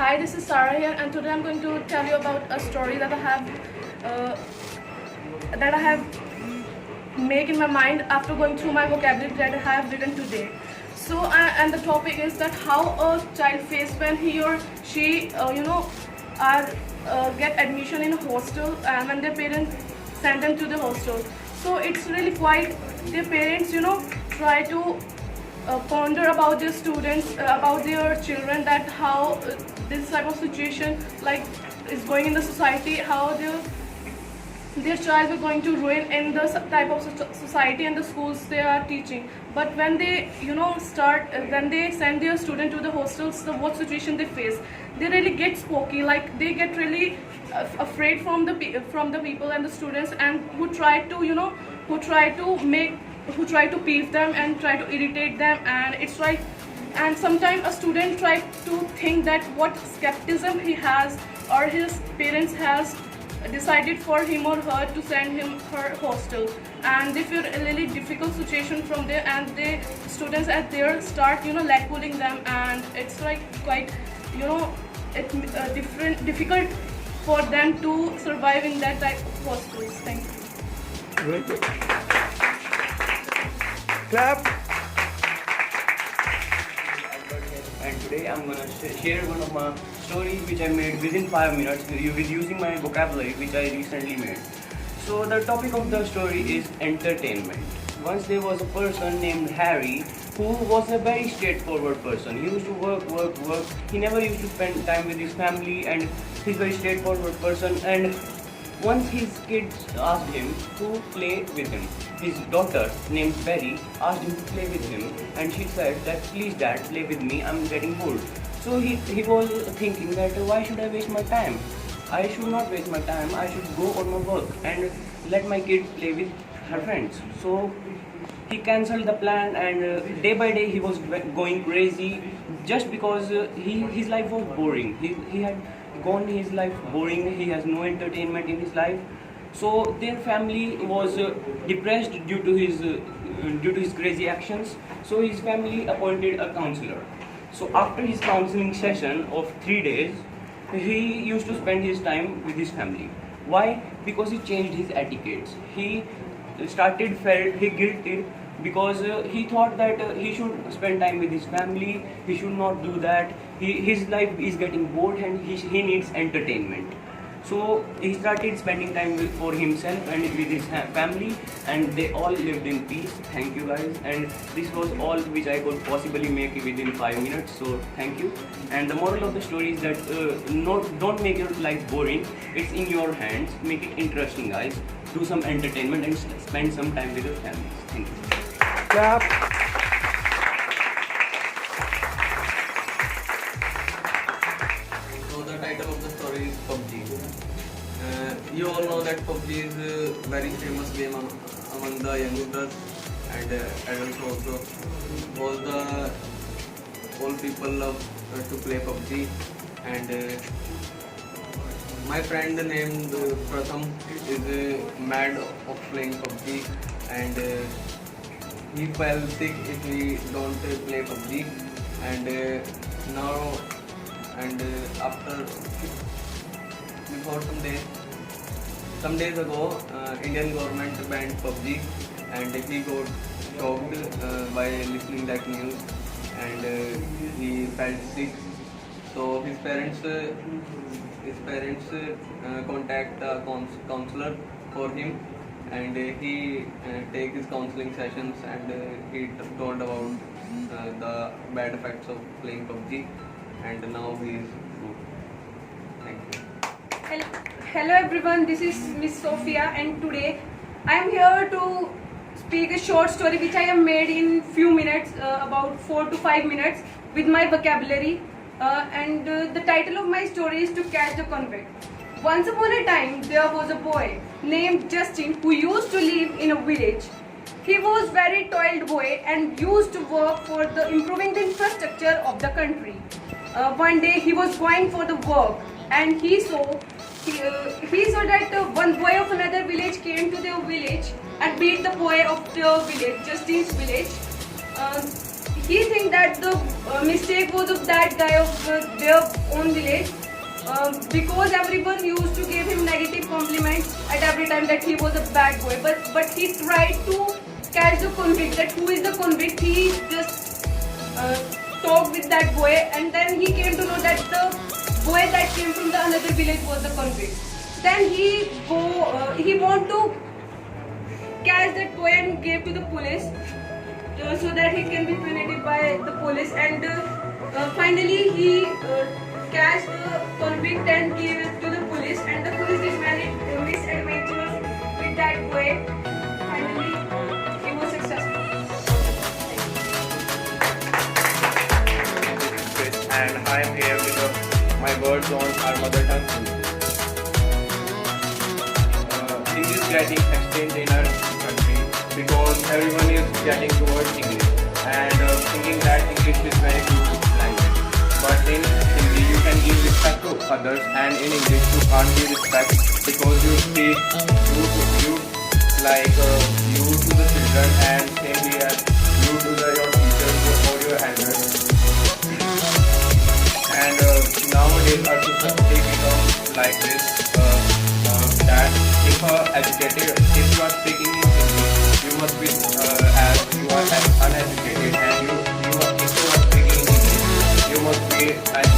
Hi, this is Sarah here, and today I'm going to tell you about a story uh, that I have made in my mind after going through my vocabulary that I have written today. And the topic is that how a child faces when he or she, are get admission in a hostel when their parents send them to the hostel. So it's really quite their parents, try to ponder about their students, about their children, that how this type of situation like is going in the society, how their child is going to ruin in the type of society and the schools they are teaching. But when they when they send their student to the hostels, what situation they face, they really get spooky, like they get really afraid from the people and the students, and who try to peeve them and try to irritate them. And it's like, and sometimes a student try to think that what skepticism he has or his parents has decided for him or her to send him her hostel, and they feel a really difficult situation from there, and the students at there start lag-pulling them, and it's like quite difficult for them to survive in that type of hostels. Thank you. Very good. Clap. And today I'm gonna share one of my stories which I made within 5 minutes with using my vocabulary which I recently made. So the topic of the story is entertainment. Once there was a person named Harry who was a very straightforward person. He used to work. He never used to spend time with his family, and he's a very straightforward person. And once his kids asked him to play with him. His daughter named Berry asked him to play with him, and she said that, please dad, play with me, I'm getting bored. So he was thinking that why should I waste my time? I should not waste my time, I should go on my work and let my kid play with her friends. So he cancelled the plan, and day by day he was going crazy just because his life was boring. He had gone his life boring, he has no entertainment in his life. So their family was depressed due to his crazy actions. So his family appointed a counselor. So after his counseling session of 3 days, he used to spend his time with his family. Why? Because he changed his etiquettes. He felt guilty because he thought that he should spend time with his family. He should not do that. His life is getting bored, and he needs entertainment. So he started spending time for himself and with his family, and they all lived in peace. Thank you guys, and this was all which I could possibly make within 5 minutes. So thank you. And the moral of the story is that don't make your life boring. It's in your hands. Make it interesting, guys. Do some entertainment and spend some time with your families. Thank you. Clap. So the title of the story is PUBG. You all know that PUBG is a very famous game among the youngsters and adults also. All people love to play PUBG, and my friend named Pratham is mad of playing PUBG, and he fell sick if we don't play PUBG, and now and after before some days ago, Indian government banned PUBG, and he got shocked by listening that news, and he felt sick. So his parents contact a counselor for him, and he take his counseling sessions, and he told about the bad effects of playing PUBG, and now he is good. Thank you. Hello everyone, this is Miss Sophia, and today I am here to speak a short story which I have made in few minutes, about 4 to 5 minutes, with my vocabulary, and the title of my story is To Catch the Convict. Once upon a time there was a boy named Justin who used to live in a village. He was very toiled boy and used to work for improving the infrastructure of the country. One day he was going for the work, and he saw that one boy of another village came to their village and beat the boy of the village, Justin's village. he think that the mistake was of that guy of their own village. Because everyone used to give him negative compliments at every time that he was a bad boy, but he tried to catch the convict, that who is the convict. He just talked with that boy, and then he came to know that the boy that came from the another village was the convict. Then he want to catch that boy and gave to the police, so that he can be penalized by the police. And finally he catch the convict and gave it to the police, and the police did many misadventures with that boy. Finally, he was successful. Chris, and I am here with my words on our mother tongue. Things is getting extinct in our country because everyone is getting towards English and thinking that English is very good language. But in Hindi you can give respect to others, and in English you can't give respect because you speak you like you to the children and same here you to your teachers or your elders. And nowadays our system take it on like this that if you are speaking in Hindi, you must be as you are uneducated, and if you are speaking in English, you must be as